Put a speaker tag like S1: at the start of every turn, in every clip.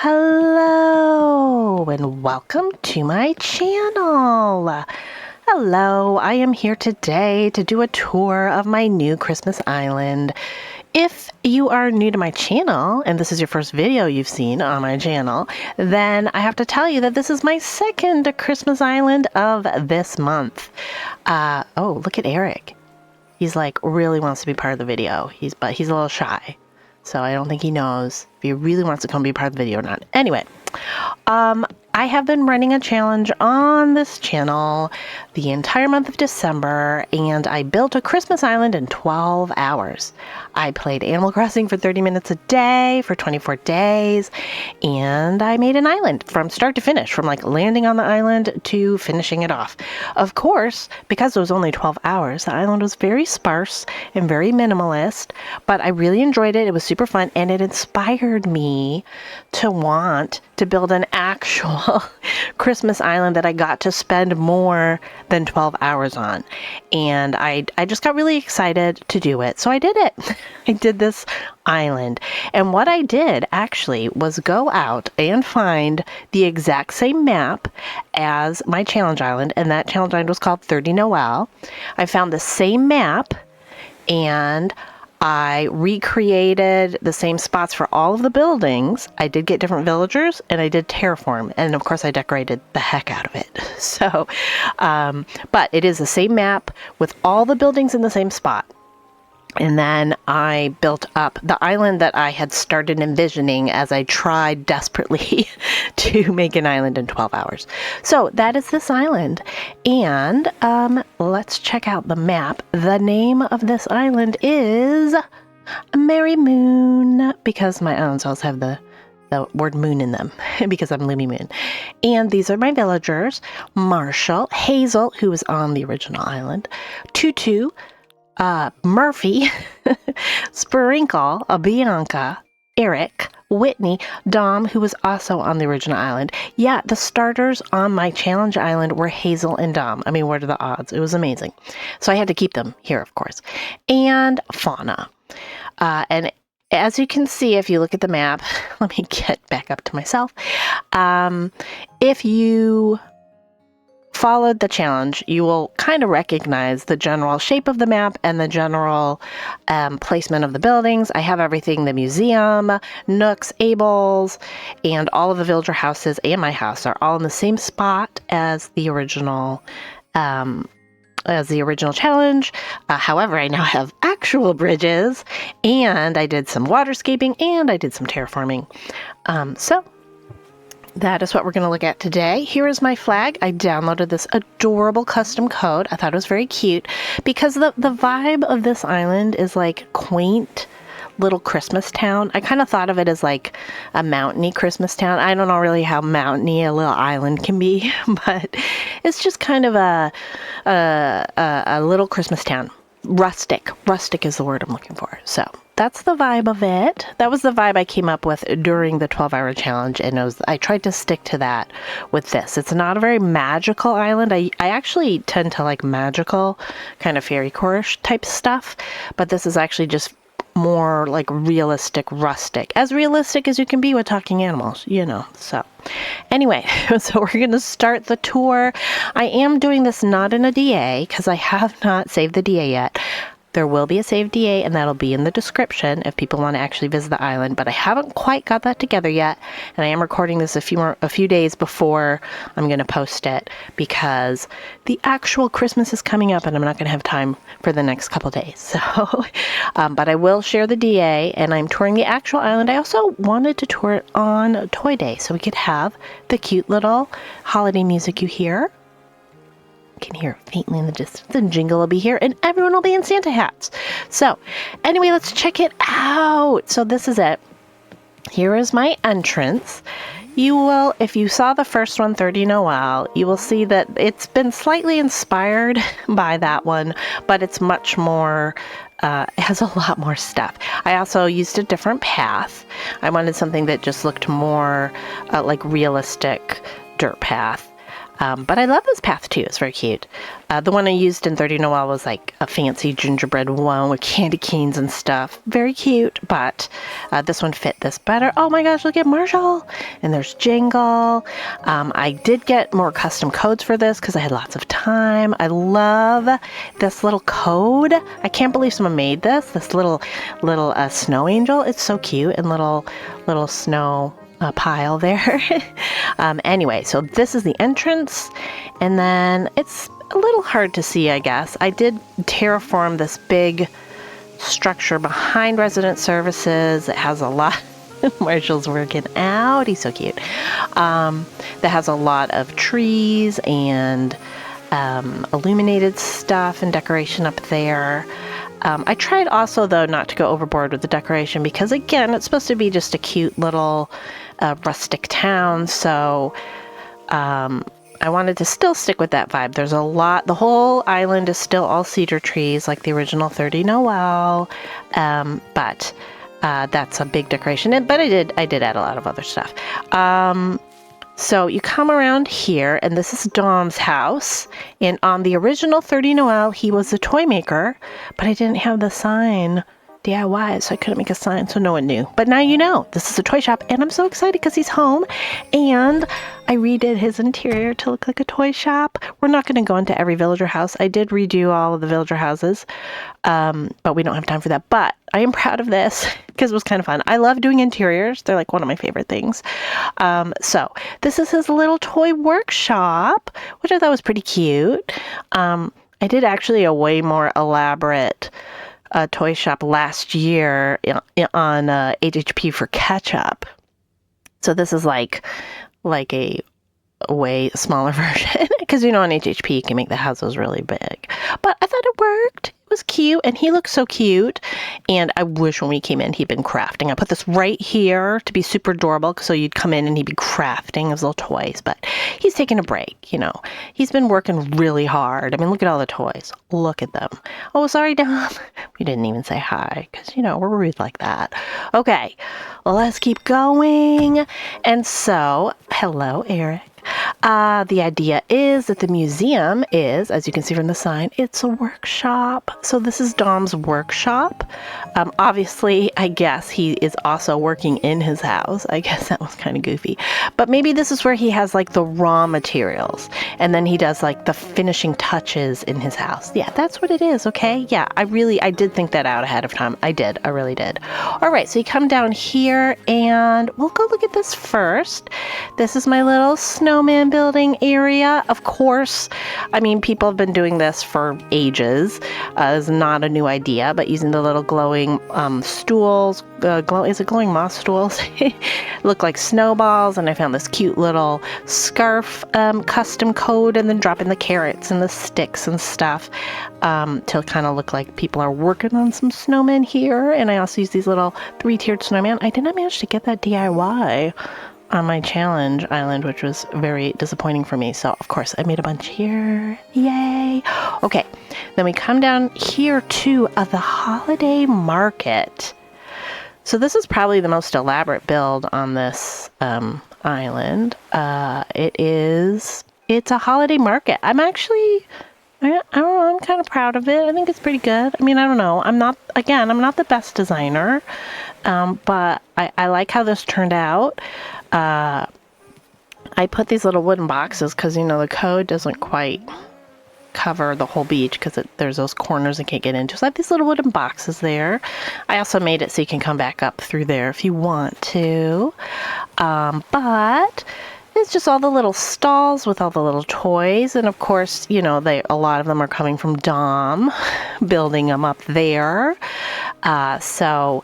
S1: Hello and welcome to my channel. Hello, I am here today to do a tour of my new Christmas island. If you are new to my channel and this is your first video you've seen on my channel, then I have to tell you that this is my second Christmas island of this month. Oh, look at Eric. He's like really wants to be part of the video. But he's a little shy. So I don't think he knows if he really wants to come be part of the video or not. Anyway, I have been running a challenge on this channel the entire month of December, and I built a Christmas island in 12 hours. I played Animal Crossing for 30 minutes a day for 24 days, and I made an island from start to finish, from like landing on the island to finishing it off. Of course, because it was only 12 hours, the island was very sparse and very minimalist, but I really enjoyed it. It was super fun, and it inspired me to want to build an actual Christmas island that I got to spend more than 12 hours on. And I just got really excited to do it. So I did it. I did this island. And what I did actually was go out and find the exact same map as my challenge island. And that challenge island was called 30 Noel. I found the same map and I recreated the same spots for all of the buildings. I did get different villagers and I did terraform. And of course I decorated the heck out of it. So, but it is the same map with all the buildings in the same spot. And then I built up the island that I had started envisioning as I tried desperately to make an island in 12 hours. So that is this island. And let's check out the map. The name of this island is Merry Moon, because my islands always have the word moon in them because I'm Lumi Moon. And these are my villagers: Marshall, Hazel, who was on the original island, Tutu, Murphy, Sprinkle, Bianca, Eric, Whitney, Dom, who was also on the original island. Yeah, the starters on my challenge island were Hazel and Dom. I mean, what are the odds? It was amazing. So I had to keep them here, of course. And Fauna. And as you can see, if you look at the map, let me get back up to myself. If you followed the challenge, you will kind of recognize the general shape of the map and the general placement of the buildings. I have everything: the museum, nooks, ables, and all of the villager houses and my house are all in the same spot as the original challenge. However, I now have actual bridges, and I did some waterscaping, and I did some terraforming. So that is what we're going to look at today. Here is my flag. I downloaded this adorable custom code. I thought it was very cute because the vibe of this island is like quaint little Christmas town. I kind of thought of it as like a mountainy Christmas town. I don't know really how mountainy a little island can be, but it's just kind of a little Christmas town. Rustic is the word I'm looking for. So that's the vibe of it. That was the vibe I came up with during the 12-hour challenge, and I tried to stick to that with this. It's not a very magical island. I actually tend to like magical kind of fairy core-ish type stuff, but this is actually just more like realistic, rustic. As realistic as you can be with talking animals, you know. So anyway, so we're going to start the tour. I am doing this not in a DA because I have not saved the DA yet. There will be a saved DA, and that'll be in the description if people want to actually visit the island, but I haven't quite got that together yet, and I am recording this a few days before I'm going to post it because the actual Christmas is coming up, and I'm not going to have time for the next couple days. So, but I will share the DA, and I'm touring the actual island. I also wanted to tour it on Toy Day, so we could have the cute little holiday music you hear. Can hear it faintly in the distance, and Jingle will be here, and everyone will be in Santa hats. So anyway, let's check it out. So this is it. Here is my entrance. You will, if you saw the first one, 30 Noel, you will see that it's been slightly inspired by that one, but it's much more, it has a lot more stuff. I also used a different path. I wanted something that just looked more like realistic dirt path. But I love this path too. It's very cute. The one I used in 30 Noel was like a fancy gingerbread one with candy canes and stuff. Very cute, but this one fit this better. Oh my gosh, look at Marshall. And there's Jingle. I did get more custom codes for this because I had lots of time. I love this little code. I can't believe someone made this little snow angel. It's so cute, and little snow pile there. Anyway, so this is the entrance, and then it's a little hard to see, I guess. I did terraform this big structure behind resident services. It has a lot. Marshall's working out. He's so cute. That has a lot of trees and illuminated stuff and decoration up there. I tried also, though, not to go overboard with the decoration because, again, it's supposed to be just a cute little rustic town. So I wanted to still stick with that vibe. There's a lot. The whole island is still all cedar trees like the original 30 Noel. But that's a big decoration. But I did add a lot of other stuff. So you come around here, and this is Dom's house. And on the original 30 Noel, he was a toy maker, but I didn't have the sign DIY, so I couldn't make a sign, so no one knew. But now you know. This is a toy shop, and I'm so excited because he's home. And I redid his interior to look like a toy shop. We're not going to go into every villager house. I did redo all of the villager houses, but we don't have time for that. But I am proud of this because it was kind of fun. I love doing interiors. They're like one of my favorite things. So this is his little toy workshop, which I thought was pretty cute. I did actually a way more elaborate toy shop last year on HHP for Ketchup. So this is like a way smaller version because on HHP you can make the houses really big. But I thought it worked. It was cute, and he looks so cute. And I wish when we came in he'd been crafting. I put this right here to be super adorable, so you'd come in and he'd be crafting his little toys. But he's taking a break. He's been working really hard. I mean, look at all the toys. Look at them. Oh, sorry, Dom. We didn't even say hi because we're rude like that. Okay, well, let's keep going. And so, hello, Eric. The idea is that the museum is, as you can see from the sign, it's a workshop. So this is Dom's workshop. Obviously, I guess he is also working in his house. I guess that was kind of goofy. But maybe this is where he has like the raw materials, and then he does like the finishing touches in his house. Yeah, that's what it is, okay? Yeah, I did think that out ahead of time. I really did. All right, so you come down here, and we'll go look at this first. This is my little snowman building area. Of course, I mean, people have been doing this for ages. It's not a new idea, but using the little glowing stools, is it glowing moss stools? Look like snowballs, and I found this cute little scarf custom code, and then dropping the carrots and the sticks and stuff to kind of look like people are working on some snowmen here. And I also use these little 3-tiered snowman. I did not manage to get that DIY on my challenge island, which was very disappointing for me. So, of course, I made a bunch here. Yay! Okay, then we come down here to the holiday market. So this is probably the most elaborate build on this island. It's a holiday market. I don't know, I'm kind of proud of it. I think it's pretty good. I mean, I don't know. I'm not the best designer, but I like how this turned out. I put these little wooden boxes because, the code doesn't quite cover the whole beach because there's those corners I can't get into. So I have these little wooden boxes there. I also made it so you can come back up through there if you want to. But it's just all the little stalls with all the little toys. And of course, a lot of them are coming from Dom, building them up there. So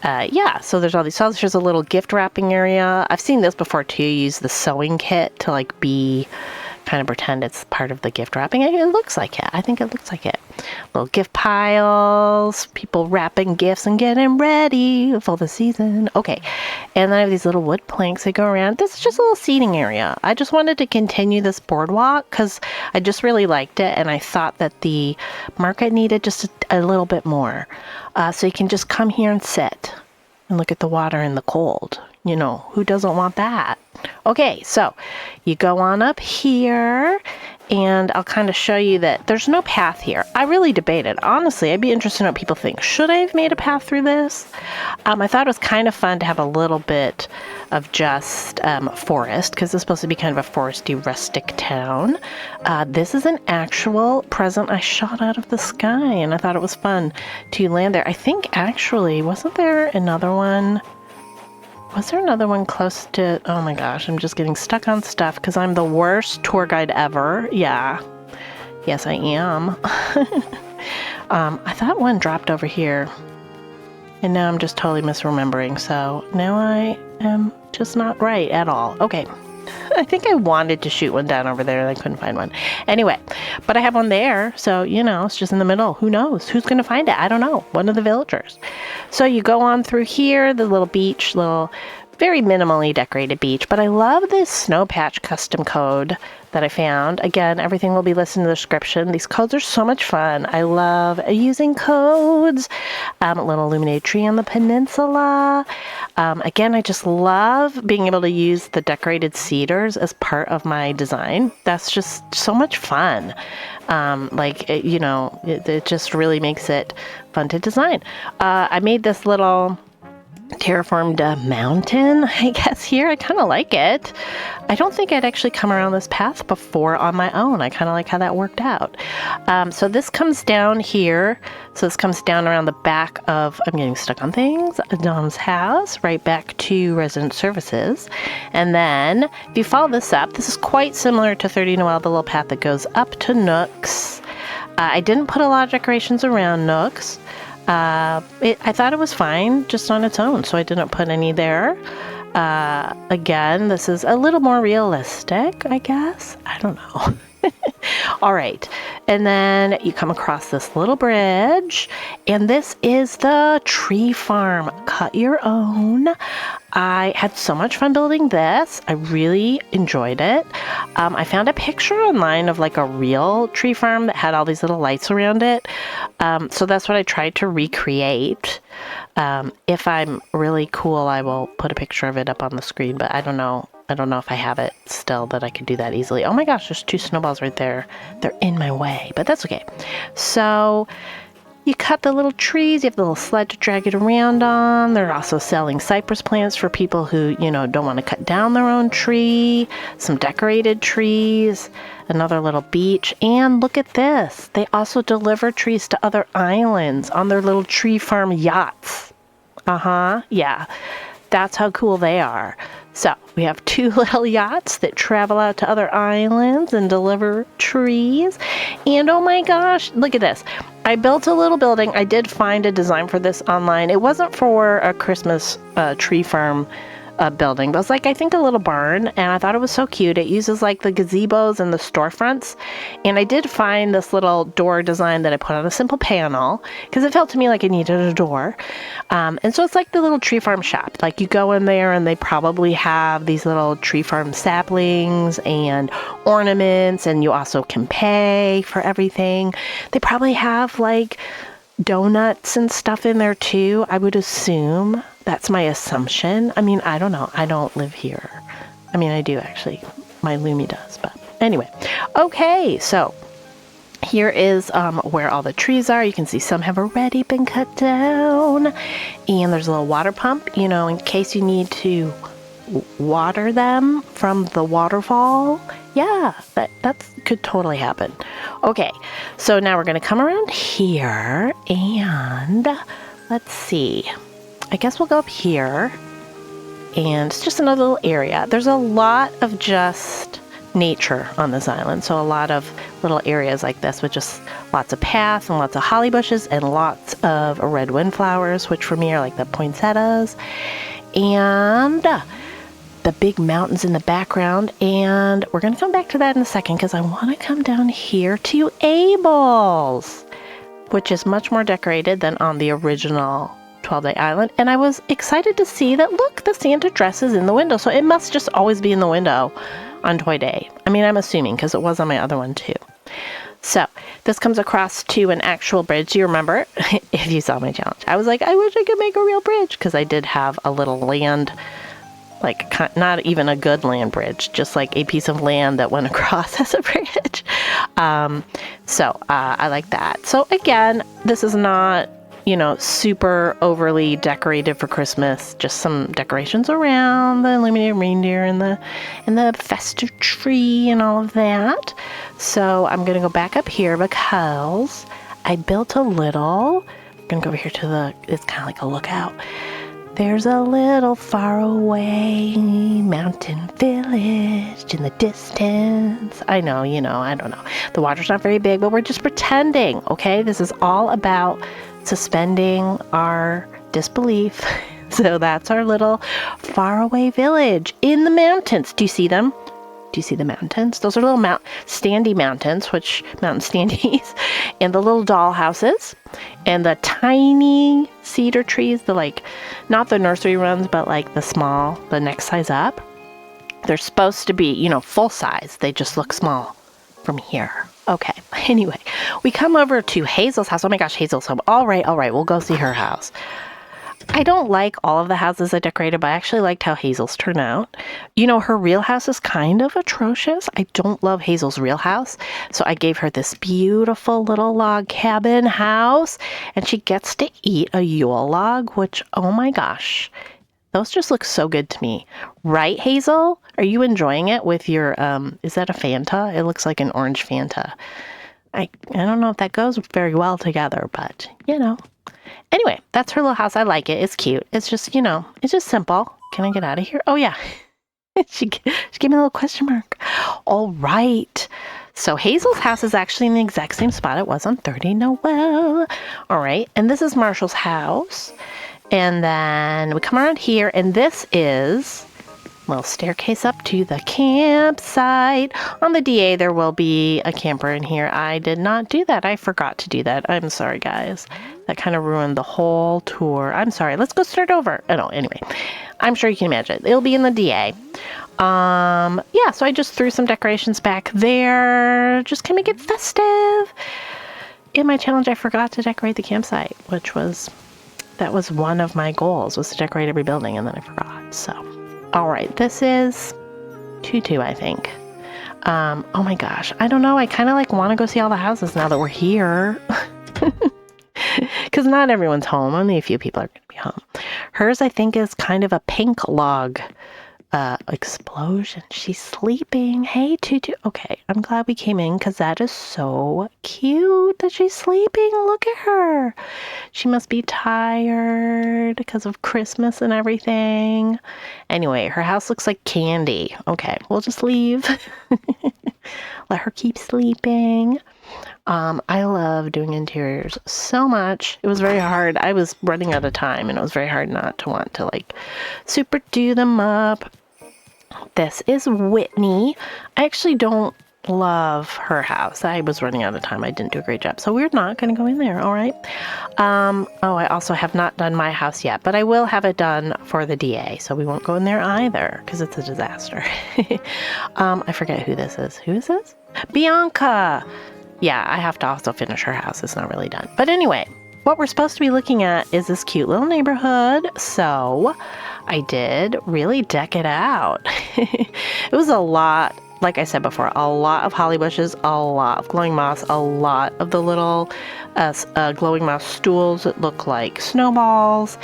S1: there's all these stalls. There's a little gift wrapping area. I've seen this before too. You use the sewing kit to be kind of pretend it's part of the gift wrapping. It looks like it. I think it looks like it. Little gift piles, people wrapping gifts and getting ready for the season. Okay, and then I have these little wood planks that go around. This is just a little seating area. I just wanted to continue this boardwalk because I just really liked it, and I thought that the market needed just a little bit more. So you can just come here and sit and look at the water in the cold. Who doesn't want that? Okay, so you go on up here, and I'll kind of show you that there's no path here. I really debated. Honestly, I'd be interested in what people think. Should I have made a path through this? I thought it was kind of fun to have a little bit of just forest, because it's supposed to be kind of a foresty, rustic town. This is an actual present I shot out of the sky, and I thought it was fun to land there. I think actually, wasn't there another one? Was there another one close to... Oh my gosh, I'm just getting stuck on stuff because I'm the worst tour guide ever. Yeah. Yes, I am. I thought one dropped over here. And now I'm just totally misremembering. So now I am just not right at all. Okay. I think I wanted to shoot one down over there and I couldn't find one. Anyway, but I have one there. So, you know, it's just in the middle. Who knows? Who's going to find it? I don't know. One of the villagers. So you go on through here, the little beach, very minimally decorated beach. But I love this snow patch custom code that I found. Again, everything will be listed in the description. These codes are so much fun. I love using codes. A little illuminated tree on the peninsula. Again, I just love being able to use the decorated cedars as part of my design. That's just so much fun. It just really makes it fun to design. I made this little terraformed mountain, I guess, here. I kind of like it. I don't think I'd actually come around this path before on my own. I kind of like how that worked out. So this comes down here. So this comes down around the back of, I'm getting stuck on things, Dom's house, right back to resident services. And then if you follow this up, this is quite similar to 30 Noel, the little path that goes up to Nooks. I didn't put a lot of decorations around Nooks. I thought it was fine just on its own, so I didn't put any there. Again, this is a little more realistic, I guess. I don't know. All right. And then you come across this little bridge, and this is the tree farm. Cut your own. I had so much fun building this. I really enjoyed it. I found a picture online of like a real tree farm that had all these little lights around it. So that's what I tried to recreate. If I'm really cool, I will put a picture of it up on the screen, but I don't know. I don't know if I have it still that I could do that easily. Oh my gosh, there's 2 snowballs right there. They're in my way, but that's okay. So you cut the little trees. You have the little sled to drag it around on. They're also selling cypress plants for people who, don't want to cut down their own tree. Some decorated trees. Another little beach. And look at this. They also deliver trees to other islands on their little tree farm yachts. Yeah. That's how cool they are. So we have 2 little yachts that travel out to other islands and deliver trees. And oh my gosh, look at this. I built a little building. I did find a design for this online. It wasn't for a Christmas tree farm building, but it was like, I think, a little barn, and I thought it was so cute. It uses like the gazebos and the storefronts, and I did find this little door design that I put on a simple panel because it felt to me like it needed a door. And so it's like the little tree farm shop. Like you go in there and they probably have these little tree farm saplings and ornaments, and you also can pay for everything. They probably have like donuts and stuff in there too, I would assume. That's my assumption. I mean, I don't know. I don't live here. I mean, I do actually. My Lumi does, but anyway. Okay, so here is where all the trees are. You can see some have already been cut down. And there's a little water pump, in case you need to water them from the waterfall. Yeah, that could totally happen. Okay, so now we're going to come around here and let's see. I guess we'll go up here, and it's just another little area. There's a lot of just nature on this island, so a lot of little areas like this with just lots of paths and lots of holly bushes and lots of red windflowers, which for me are like the poinsettias, and the big mountains in the background. And we're going to come back to that in a second because I want to come down here to Abel's, which is much more decorated than on the original 12-Day Island. And I was excited to see that, look, the Santa dress is in the window. So it must just always be in the window on Toy Day. I mean, I'm assuming because it was on my other one too. So this comes across to an actual bridge. You remember, if you saw my challenge, I was like, I wish I could make a real bridge because I did have a little land like not even a good land bridge, just like a piece of land that went across as a bridge. So I like that. So again, this is not, you know, super overly decorated for Christmas, just some decorations around the illuminated reindeer and the festive tree and all of that. So I'm gonna go back up here because I built a little, I'm gonna go over here to it's kind of like a lookout. There's a little faraway mountain village in the distance. I know, you know, I don't know. The water's not very big, but we're just pretending, okay? This is all about suspending our disbelief. So that's our little faraway village in the mountains. Do you see them? Do you see the mountains? Those are little standy mountains, mountain standees, and the little doll houses, and the tiny cedar trees, not the nursery ones, but like the next size up. They're supposed to be, you know, full size. They just look small from here. Okay. Anyway, we come over to Hazel's house. Oh my gosh, Hazel's home. All right. We'll go see her house. I don't like all of the houses I decorated, but I actually liked how Hazel's turned out. You know, her real house is kind of atrocious. I don't love Hazel's real house. So I gave her this beautiful little log cabin house, and she gets to eat a Yule log, which, oh my gosh, those just look so good to me. Right, Hazel? Are you enjoying it with your, is that a Fanta? It looks like an orange Fanta. I don't know if that goes very well together, but, you know. Anyway, that's her little house. I like it. It's cute. It's just, you know, it's just simple. Can I get out of here? Oh, yeah. she gave me a little question mark. All right. So Hazel's house is actually in the exact same spot it was on 30 Noel. All right. And this is Marshall's house. And then we come around here, and this is a little staircase up to the campsite. On the DA, there will be a camper in here. I did not do that. I forgot to do that. I'm sorry, guys. That kind of ruined the whole tour. I'm sorry. Let's go start over. Oh, no, anyway. I'm sure you can imagine. It'll be in the DA. Yeah, so I just threw some decorations back there. Just kind of make it festive. In my challenge, I forgot to decorate the campsite, that was one of my goals, was to decorate every building, and then I forgot. So, all right, this is 2-2, I think. Oh my gosh, I don't know. I kind of want to go see all the houses now that we're here. Because not everyone's home. Only a few people are going to be home. Hers, I think, is kind of a pink log explosion. She's sleeping. Hey, Tutu. Okay, I'm glad we came in because that is so cute that she's sleeping. Look at her. She must be tired because of Christmas and everything. Anyway, her house looks like candy. Okay, we'll just leave. Let her keep sleeping. I love doing interiors so much. It was very hard. I was running out of time, and it was very hard not to want to super do them up. This is Whitney. I actually don't love her house. I was running out of time. I didn't do a great job. So we're not going to go in there. All right. Oh, I also have not done my house yet, but I will have it done for the DA. So we won't go in there either because it's a disaster. I forget who this is. Who is this? Bianca. Yeah, I have to also finish her house. It's not really done. But anyway, what we're supposed to be looking at is this cute little neighborhood. So I did really deck it out. It was a lot, like I said before, a lot of holly bushes, a lot of glowing moss, a lot of the little glowing moss stools that look like snowballs.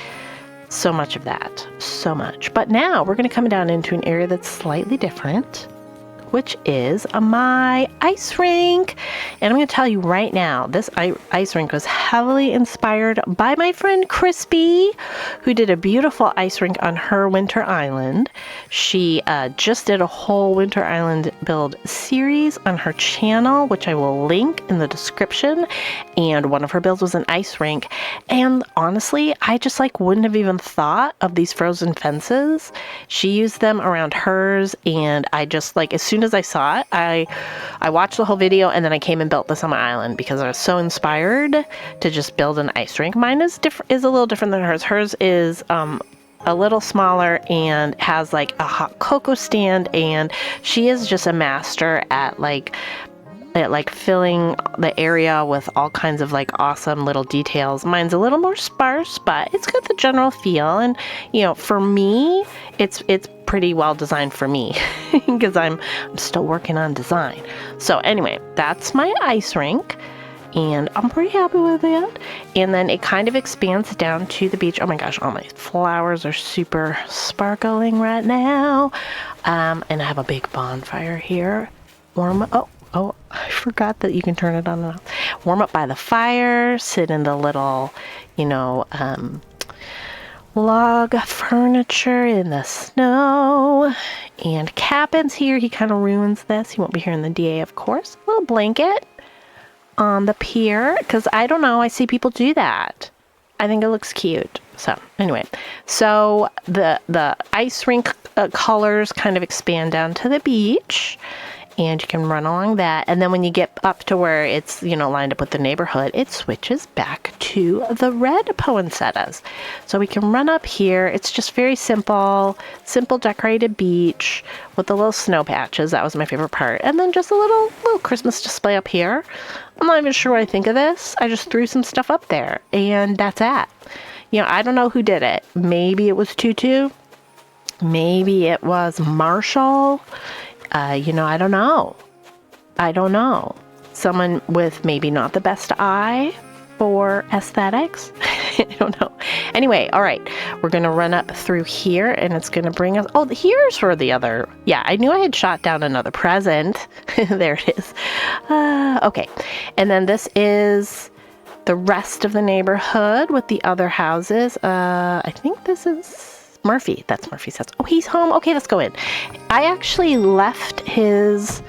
S1: So much of that. So much. But now we're going to come down into an area that's slightly different, which is my ice rink. And I'm going to tell you right now, this ice rink was heavily inspired by my friend Crispy, who did a beautiful ice rink on her Winter Island. She just did a whole Winter Island build series on her channel, which I will link in the description. And one of her builds was an ice rink. And honestly, I just wouldn't have even thought of these frozen fences. She used them around hers, and I just as soon as I saw it, I watched the whole video, and then I came and built this on my island because I was so inspired to just build an ice rink. Mine is a little different than hers. Hers is a little smaller and has a hot cocoa stand, and she is just a master at it like filling the area with all kinds of like awesome little details. Mine's a little more sparse, but it's got the general feel. And you know, for me, it's pretty well designed for me because I'm still working on design. So anyway, that's my ice rink. And I'm pretty happy with it. And then it kind of expands down to the beach. Oh my gosh, all my flowers are super sparkling right now. And I have a big bonfire here. Oh, I forgot that you can turn it on and off. Warm up by the fire, sit in the little, you know, log furniture in the snow. And Captain's here. He kind of ruins this. He won't be here in the DA, of course. A little blanket on the pier, because I don't know, I see people do that. I think it looks cute. So anyway, so the ice rink colors kind of expand down to the beach, and you can run along that. And then when you get up to where it's, you know, lined up with the neighborhood, it switches back to the red poinsettias. So we can run up here. It's just very simple decorated beach with the little snow patches. That was my favorite part. And then just a little Christmas display up here. I'm not even sure what I think of this. I just threw some stuff up there, and that's it. You know, I don't know who did it. Maybe it was Tutu. Maybe it was Marshall. You know, I don't know. Someone with maybe not the best eye for aesthetics. I don't know. Anyway, all right. We're going to run up through here, and it's going to bring us... Oh, here's for the other... Yeah, I knew I had shot down another present. There it is. Okay. And then this is the rest of the neighborhood with the other houses. I think this is Murphy. That's Murphy's house. Oh, he's home. Okay, let's go in. I actually left his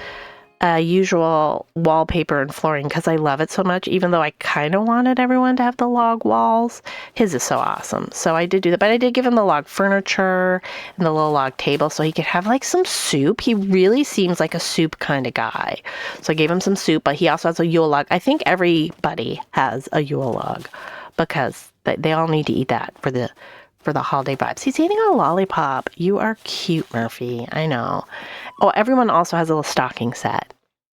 S1: usual wallpaper and flooring because I love it so much, even though I kind of wanted everyone to have the log walls. His is so awesome. So I did do that, but I did give him the log furniture and the little log table so he could have like some soup. He really seems like a soup kind of guy. So I gave him some soup, but he also has a Yule log. I think everybody has a Yule log because they all need to eat that for the holiday vibes. He's eating a lollipop. You are cute, Murphy. I know. Oh, everyone also has a little stocking set.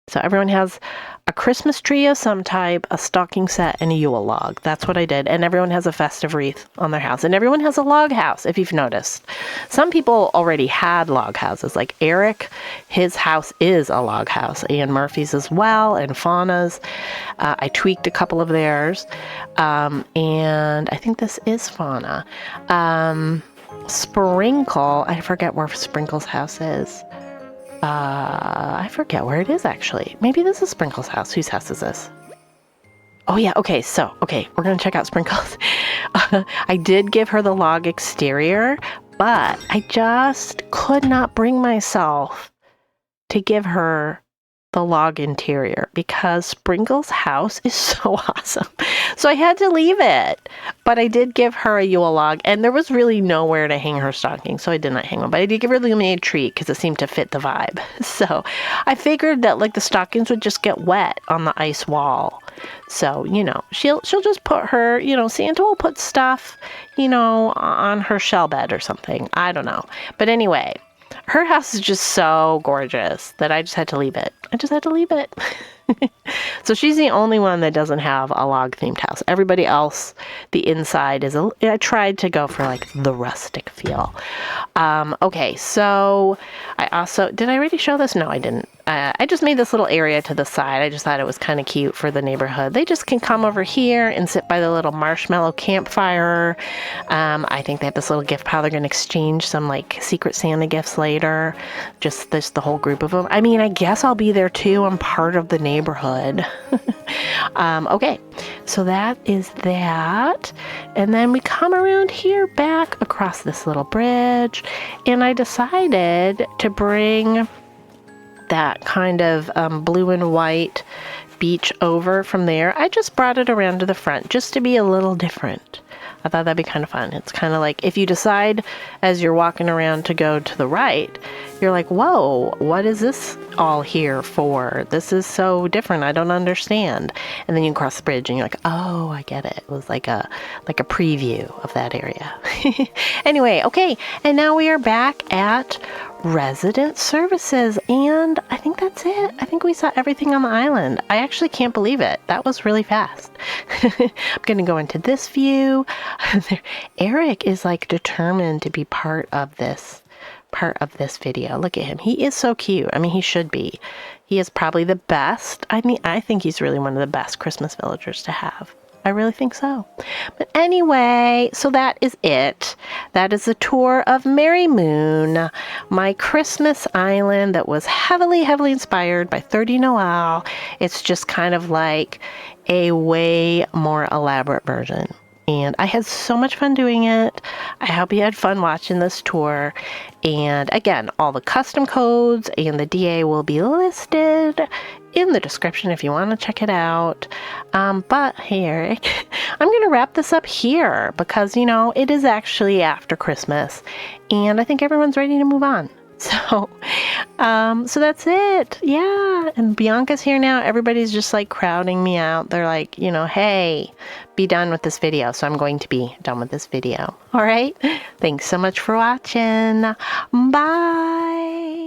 S1: So everyone has a Christmas tree of some type, a stocking set, and a Yule log. That's what I did. And everyone has a festive wreath on their house. And everyone has a log house, if you've noticed. Some people already had log houses. Like Eric, his house is a log house. And Murphy's as well, and Fauna's. I tweaked a couple of theirs. And I think this is Fauna. Sprinkle, I forget where Sprinkle's house is. I forget where it is, actually. Maybe this is Sprinkle's house. Whose house is this? Oh, yeah. Okay, we're going to check out Sprinkle's. I did give her the log exterior, but I just could not bring myself to give her the log interior because Sprinkle's house is so awesome. So I had to leave it. But I did give her a Yule log, and there was really nowhere to hang her stocking, so I did not hang one. But I did give her the illuminated tree because it seemed to fit the vibe. So I figured that like the stockings would just get wet on the ice wall. So, you know, she'll just put her, you know, Santa will put stuff, you know, on her shell bed or something. I don't know. But anyway, her house is just so gorgeous that I just had to leave it. So she's the only one that doesn't have a log themed house. Everybody else, the inside is I tried to go for like the rustic feel. Okay, so I also, did I already show this? No, I didn't. I just made this little area to the side. I just thought it was kind of cute for the neighborhood. They just can come over here and sit by the little marshmallow campfire. I think they have this little gift pile. They're going to exchange some like Secret Santa gifts later. Just the whole group of them. I mean, I guess I'll be there too. I'm part of the neighborhood. Okay, so that is that. And then we come around here back across this little bridge. And I decided to bring that kind of blue and white beach over from there. I just brought it around to the front just to be a little different. I thought that'd be kind of fun. It's kind of like if you decide as you're walking around to go to the right, you're like, whoa, what is this all here for? This is so different. I don't understand. And then you cross the bridge and you're like, oh, I get it. It was like a preview of that area. Anyway, okay. And now we are back at resident services, and I think that's it. I think we saw everything on the island. I actually can't believe it. That was really fast. I'm going to go into this view. Eric is like determined to be part of this video. Look at him. He is so cute. I mean, he should be. He is probably the best. I mean, I think he's really one of the best Christmas villagers to have. I really think so. But anyway, so that is it. That is the tour of Merry Moon, my Christmas island that was heavily, heavily inspired by 30 Noel. It's just kind of like a way more elaborate version. And I had so much fun doing it. I hope you had fun watching this tour. And again, all the custom codes and the DA will be listed in the description if you want to check it out. But hey, Eric, I'm going to wrap this up here because, you know, it is actually after Christmas and I think everyone's ready to move on. So that's it. Yeah. And Bianca's here now. Everybody's just like crowding me out. They're like, you know, hey, be done with this video. So I'm going to be done with this video. All right. Thanks so much for watching. Bye.